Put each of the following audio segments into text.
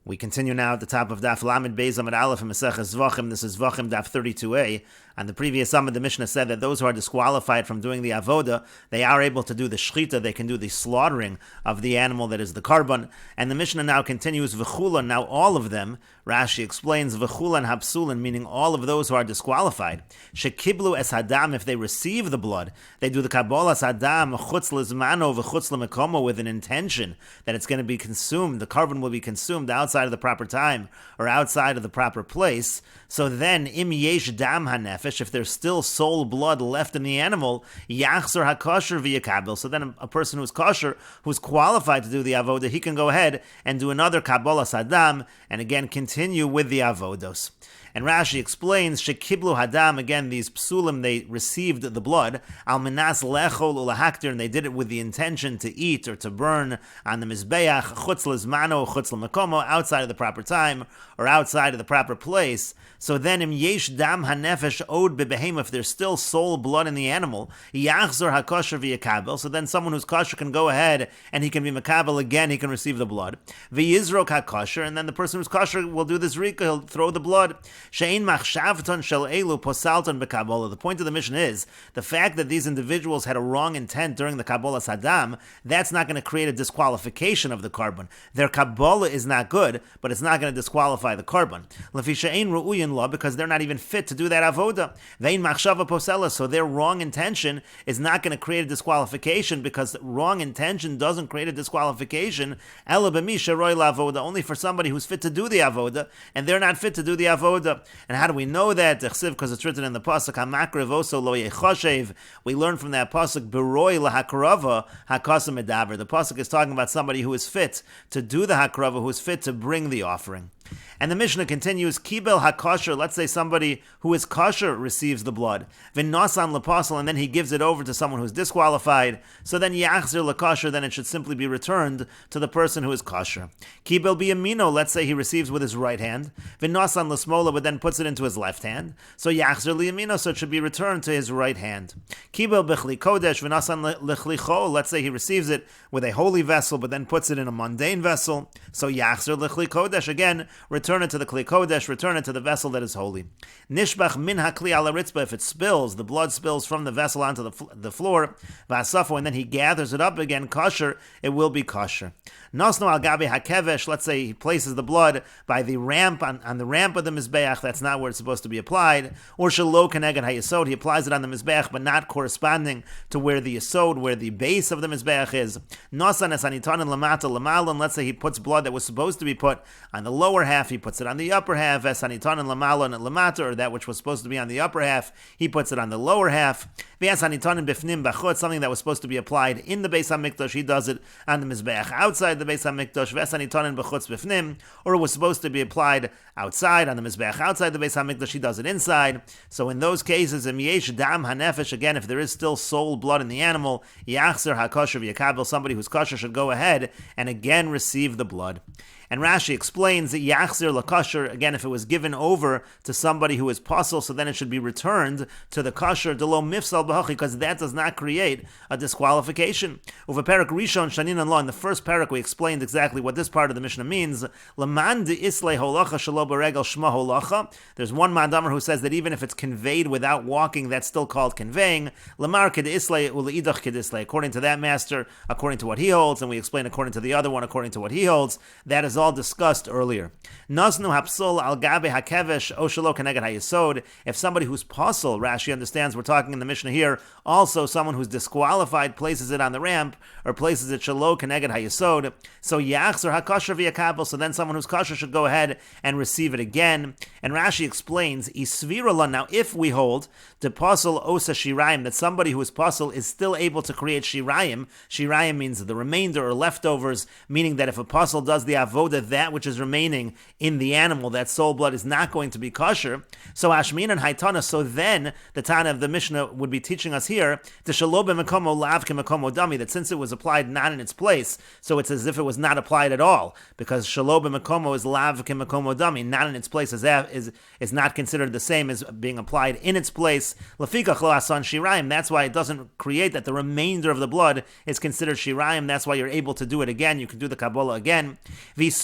We continue now at the top of Daf Lamed Beis Amud Aleph in Meseches Zevachim. This is Zevachim Daf 32a. On the previous Amud, the Mishnah said that those who are disqualified from doing the avoda, they are able to do the shchita, they can do the slaughtering of the animal that is the karban. And the Mishnah now continues v'chulan. Now all of them, Rashi explains v'chulan hapsulin, meaning all of those who are disqualified. Shekiblu es hadam, if they receive the blood, they do the kabbalas hadam chutz lizmano v'chutz lemekomo with an intention that it's going to be consumed. The karban will be consumed outside of the proper time or outside of the proper place. So then, im yesh dam hanefesh, if there's still soul blood left in the animal, yachzor hakosher v'yakabel. So then a person who's kosher, who's qualified to do the avodah, he can go ahead and do another kabbalas hadam, and again continue with the avodos. And Rashi explains, Shekiblu hadam, again, these psulim, they received the blood, al minas lechol ulahaktir, and they did it with the intention to eat or to burn on the mizbeach, chutz lizmano, chutz l'makomo, outside of the proper time or outside of the proper place. So then, im yesh dam hanefesh od bebehem, if there's still soul blood in the animal, yachzor hakosher v'yakabel, so then someone who's kosher can go ahead and he can be makabel again, he can receive the blood. V'yizrok hakosher, and then the person who's kosher will do this rika, he'll throw the blood. She'ein machshavton shel elu posalton bekabola. The point of the mission is, the fact that these individuals had a wrong intent during the kabbalas hadam, that's not going to create a disqualification of the karban. Their kabbalah is not good, but it's not going to disqualify the karban. Lefi she'ein ru'uyin law, because they're not even fit to do that avoda. Vein machshava posela, so their wrong intention is not going to create a disqualification, because wrong intention doesn't create a disqualification. Ela b'misha roy la'avoda, only for somebody who's fit to do the avoda, and they're not fit to do the avoda. And how do we know that? Because it's written in the pasuk, hamakrev oso lo yechoshev. We learn from that pasuk, beroy lahakarava hakasa medaber. The pasuk is talking about somebody who is fit to do the hakarava, who is fit to bring the offering. And the Mishnah continues, Kibel HaKosher, let's say somebody who is kosher receives the blood, V'nosan L'Posel, and then he gives it over to someone who's disqualified, so then Yachzir L'Kosher, then it should simply be returned to the person who is kosher. Kibel B'Yamino, let's say he receives with his right hand, V'nosan L'Smola, but then puts it into his left hand, so Yachzir L'Yamino, so it should be returned to his right hand. Kibel B'Chli Kodesh, V'nosan L'Chli Chol, let's say he receives it with a holy vessel, but then puts it in a mundane vessel, so Yachzir L'Chli Kodesh, again, return it to the Kli Kodesh, return it to the vessel that is holy. Nishbach min hakli ala ritzba, if it spills, the blood spills from the vessel onto the floor, v'asafo, and then he gathers it up again, kosher, it will be kosher. Nosno al gabi hakevesh, let's say he places the blood by the ramp, on the ramp of the mizbeach, that's not where it's supposed to be applied, or shelo keneged hayesod, he applies it on the mizbeach, but not corresponding to where the yesod, where the base of the mizbeach is. Nosan esanitan and lamata lamalon, let's say he puts blood that was supposed to be put on the lower half, he puts it on the upper half, esanitan and lamalon and lamata, or that which was supposed to be on the upper half, he puts it on the lower half. V'esanitan and bifnim bachot, something that was supposed to be applied in the Beis HaMikdash, he does it on the mizbeach outside the Beis HaMikdash, v'esanitan and bachotz bifnim, or it was supposed to be applied outside on the mizbeach outside the Beis HaMikdash, he does it inside. So in those cases, im yesh dam hanefesh, again, if there is still soul blood in the animal, yachzer hakosher v'yakabel, somebody who's kosher should go ahead and again receive the blood. And Rashi explains that Yachzir L'Kosher, again, if it was given over to somebody who is puzzle, so then it should be returned to the kosher, Delo Mifsal B'Hachi, because that does not create a disqualification. Uva Perak Rishon Shanin and Law, in the first parak we explained exactly what this part of the Mishnah means. Laman de Islay Holacha Shalo Beregel Shma Holacha. There's one Mandamer who says that even if it's conveyed without walking, that's still called conveying. Lamar Ked Islay Uleidach Ked Islay. According to that master, according to what he holds, and we explain according to the other one, according to what he holds, that is all discussed earlier. Nasnu hapsol al gabe hakevesh o shelo keneged hayesod. If somebody who's puzzle, Rashi understands we're talking in the Mishnah here, also someone who's disqualified places it on the ramp or places it shelo keneged hayesod. So yachzor hakosher v'yakabel. So then someone who's kosher should go ahead and receive it again. And Rashi explains isviralon. Now, if we hold the puzzle osa shirayim, that somebody who is puzzle is still able to create shirayim. Shirayim means the remainder or leftovers, meaning that if a puzzle does the avodah, that which is remaining in the animal, that soul blood, is not going to be kosher. So Ashmin and Haitana, so then the Tana of the Mishnah would be teaching us here to shalo b'mekomo lav k'mekomo dami, that since it was applied not in its place, so it's as if it was not applied at all, because shalo b'mekomo is lav k'mekomo dami, not in its place is not considered the same as being applied in its place. Lafikach lo asan shirayim, that's why it doesn't create that the remainder of the blood is considered shirayim, that's why you're able to do it again, you can do the Kabbalah again.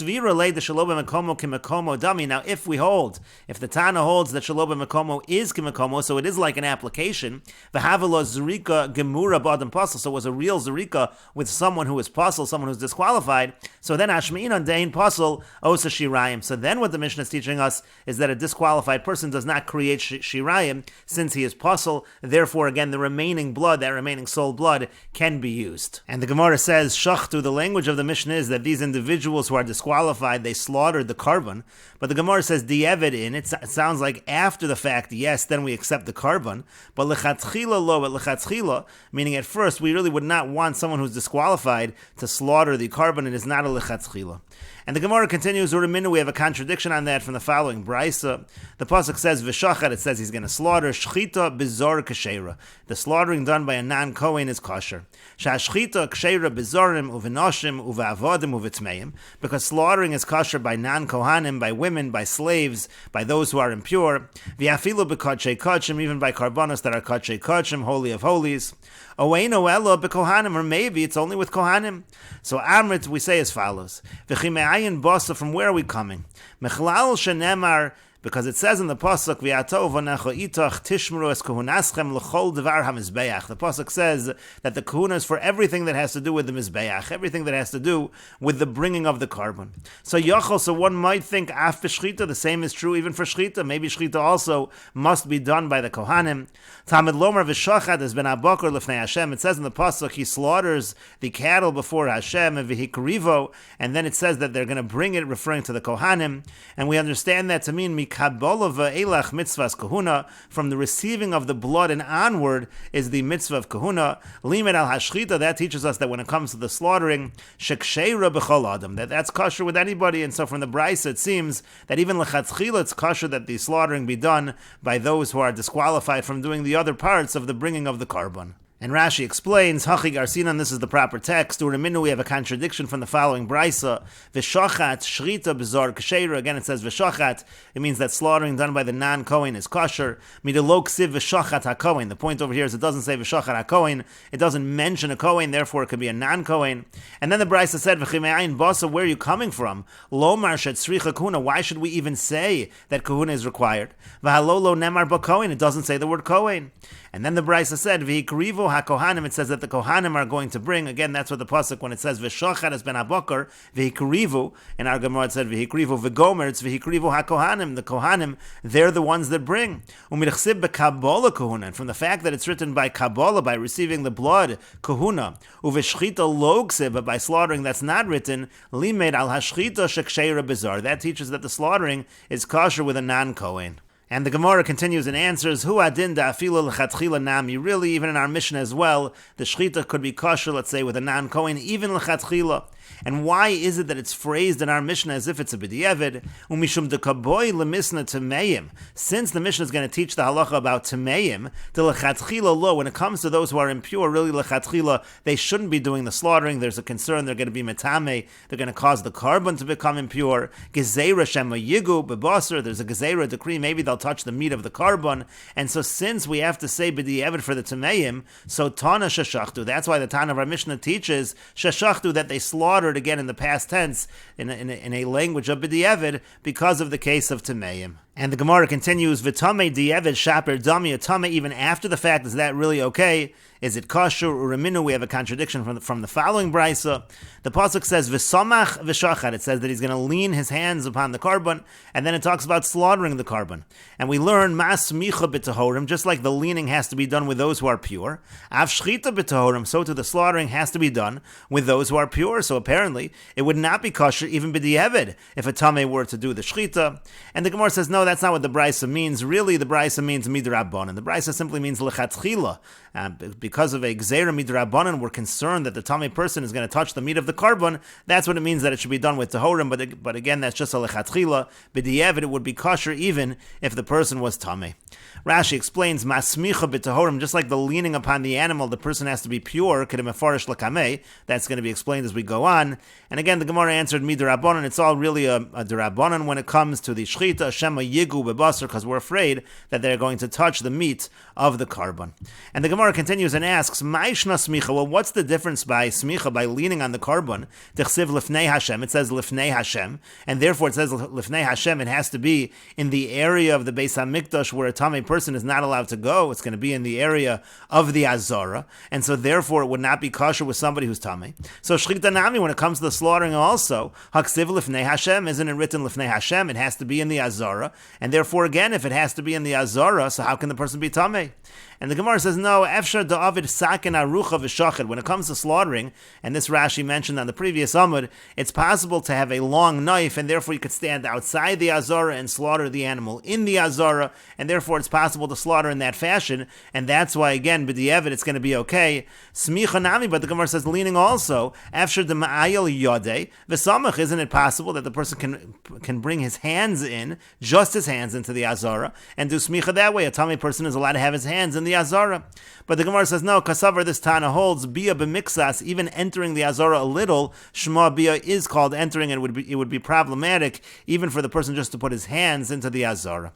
V'hisvira le de shelo b'mekomo kimekomo dami. Now, if the Tana holds that shelo b'mekomo is kimekomo, so it is like an application. V'havelo zurika gemura b'adam pasal. So it was a real zurika with someone who is pasal, someone who's disqualified. So then Ashmein on dein pasal osa shirayim. So then what the Mishnah is teaching us is that a disqualified person does not create shirayim since he is pasal. Therefore, again, the remaining blood, that remaining soul blood, can be used. And the Gemara says, shachtu, the language of the Mishnah is that these individuals who are disqualified, they slaughtered the carbon. But the Gemara says, di'evid in, it sounds like after the fact, yes, then we accept the carbon. But lechatchila lo, but lechatchila, meaning at first, we really would not want someone who's disqualified to slaughter the carbon. It is not a lechatchila. And the Gemara continues, Uraminu, we have a contradiction on that from the following Brisa. The Pasuk says, V'shachat, it says he's going to slaughter, Shchita bizor kashera. The slaughtering done by a non-Kohen is kosher. Shashchita kashera bizorim, uvenoshim, uva'avodim, uvitmeim. Because slaughtering is kosher by non-Kohanim, by women, by slaves, by those who are impure. V'afilu b'kodshei kodshim, even by karbonos that are kodshei kodshim, holy of holies. Oeino elo b'kohanim, or maybe it's only with Kohanim. So Amrit, we say as follows. V'chime'ayin bosa, from where are we coming? Mechlal shenemar, because it says in the pasuk, "V'yato v'necho itach tishmeru es kahunaschem l'chol devar hamizbeach." The pasuk says that the kahuna is for everything that has to do with the mizbeach, everything that has to do with the bringing of the carbon. So yachol, so one might think af b'shchita, the same is true even for shchita. Maybe shchita also must be done by the kohanim. Tamid lomer v'shachad has been abakor lefnei Hashem. It says in the pasuk he slaughters the cattle before Hashem and v'hikrivo, and then it says that they're going to bring it, referring to the kohanim, and we understand that to mean Kabbalah elach mitzvahs kahuna, from the receiving of the blood and onward is the mitzvah of kahuna. Limed al hashchita, that teaches us that when it comes to the slaughtering, sheksheira b'chol adam, that's kosher with anybody. And so from the Brisa it seems that even lechatchila it's kosher that the slaughtering be done by those who are disqualified from doing the other parts of the bringing of the carbon. And Rashi explains, Hachi Garsinan, this is the proper text. Uraminu, we have a contradiction from the following Brisa. V'shachat shrita b'zor kasheira. Again, it says v'shachat. It means that slaughtering done by the non-Kohen is kosher. Midelo ksiv v'shachat ha-Kohen. The point over here is it doesn't say v'shachat ha-Kohen. It doesn't mention a Kohen, therefore it could be a non-Kohen. And then the Brisa said, v'chime'ayin basa, where are you coming from? Lomar shet sricha kahuna. Why should we even say that kahuna is required? V'halolo nemar ba-Kohen. It doesn't say the word Kohen. And then the Brisa said, v'hikrivo ha-Kohanim, it says that the Kohanim are going to bring, again, that's what the Pasuk, when it says, v'shochat has been abokar, v'hikrivu, in our Gemara it said, v'hikrivu v'gomer, it's v'hikrivu ha-Kohanim, the Kohanim, they're the ones that bring. U'mirchsib b'Kabbalah kahuna, and from the fact that it's written by Kabbalah, by receiving the blood, kahuna, u'v'shchita lo ksib, but by slaughtering that's not written, limed al hashchita sheksheira bizar, that teaches that the slaughtering is kosher with a non-Kohen. And the Gemara continues and answers, Hu adin da'afila l'chatchila nami. Really, even in our Mishnah as well, the shchita could be kosher, let's say, with a non-Kohen, even l'chatchila. And why is it that it's phrased in our Mishnah as if it's a b'di'evid? Umishum dekaboy lemisna temeim. Since the Mishnah is going to teach the halacha about temeim, the l'chatchila lo, when it comes to those who are impure, really l'chatchila, they shouldn't be doing the slaughtering. There's a concern they're going to be metame, they're going to cause the carbon to become impure. Gezeira shema yigu b'basar, there's a gezeira decree, maybe they'll touch the meat of the carbon. And so since we have to say b'di'evid for the temeim, so tana sheshachtu, that's why the Tana of our Mishnah teaches sheshachtu, that they slaughtered again in the past tense in a language of b'di'evid because of the case of temeim. And the Gemara continues, V'tamei di'evid shaper dami, a tamei even after the fact, is that really okay? Is it kosher? Uraminu, we have a contradiction from the following brisa. The pasuk says, V'samach v'shachat, it says that he's going to lean his hands upon the carbon, and then it talks about slaughtering the carbon. And we learn, mas micha b'tahorim, just like the leaning has to be done with those who are pure, av shchita b'tahorim, so too the slaughtering has to be done with those who are pure. So apparently, it would not be kosher even b'di'evid if a tamei were to do the shchita. And the Gemara says, no, that's not what the brisa means. Really, the brisa means midrabanan. The brisa simply means lechatchila. Because of a gzeira midrabanan, we're concerned that the tamei person is going to touch the meat of the carbon. That's what it means that it should be done with tahorim. But again, that's just a lechatchila. B'di'evid, it would be kosher even if the person was tamei. Rashi explains, masmicha b'tahorim, just like the leaning upon the animal, the person has to be pure. Kedemefarish lakamei. That's going to be explained as we go on. And again, the Gemara answered midrabanan. It's all really a derabanan when it comes to the shchita shema yigu bebasar, because we're afraid that they're going to touch the meat of the carbon. And the Gemara continues and asks, Ma'ishna smicha, well, what's the difference by smicha, by leaning on the carbon? Tichsiv lifnei Hashem, it says lifnei Hashem, and therefore it says lifnei Hashem, it has to be in the area of the Beis HaMikdash where a Tamei person is not allowed to go. It's going to be in the area of the Azara, and so therefore it would not be kosher with somebody who's Tamei. So Shechita Nami, when it comes to the slaughtering also, Haksiv lifnei Hashem, isn't it written lifnei Hashem? It has to be in the Azara, and therefore again, if it has to be in the Azara, so how can the person be Tamei? And the Gemara says, no, Efshar da'avid sakin arucha v'shachid. When it comes to slaughtering, and this Rashi mentioned on the previous Amud, it's possible to have a long knife, and therefore you could stand outside the Azara and slaughter the animal in the Azara, and therefore it's possible to slaughter in that fashion, and that's why, again, b'di'evid, it's going to be okay. Smicha nami, but the Gemara says, leaning also, Efshar dema'ayel yodei v'samach, isn't it possible that the person can bring his hands in, just his hands into the Azara, and do smicha that way? A Tamei person is allowed to have his hands in the Azara. But the Gemara says, no, Kasavar, this Tana holds, Bia b'mixas, even entering the Azara a little, Shema Bia is called entering, and it would be problematic, even for the person just to put his hands into the Azara.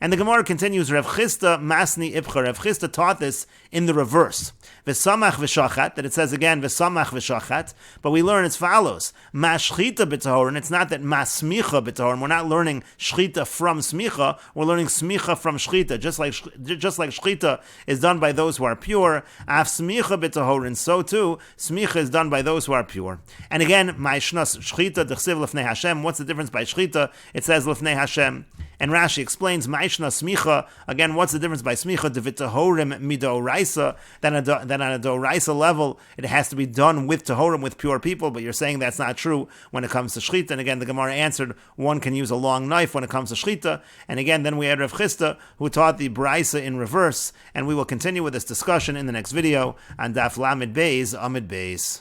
And the Gemara continues, Rav Chisda Masni Ibcha. Rav Chisda taught this in the reverse. V'samach v'shachat, that it says again, v'samach v'shachat, but we learn as follows, mashchita b'tahorin, it's not that masmicha b'tahorin, we're not learning shchita from smicha, we're learning smicha from shchita, just like shchita is done by those who are pure, af smicha b'tahorin, so too, smicha is done by those who are pure. And again, ma'ishnas shchita d'chsiv l'fnei Hashem, what's the difference by shchita? It says l'fnei Hashem. And Rashi explains, ma'ishna smicha, again, what's the difference by smicha? Devitahorim midoraisa, that on a doraisa level, it has to be done with tahorim, with pure people, but you're saying that's not true when it comes to shchita. And again, the Gemara answered, one can use a long knife when it comes to shchita. And again, then we had Rav Chisda, who taught the braisa in reverse, and we will continue with this discussion in the next video on Daf Lamed Beis Amid Beis.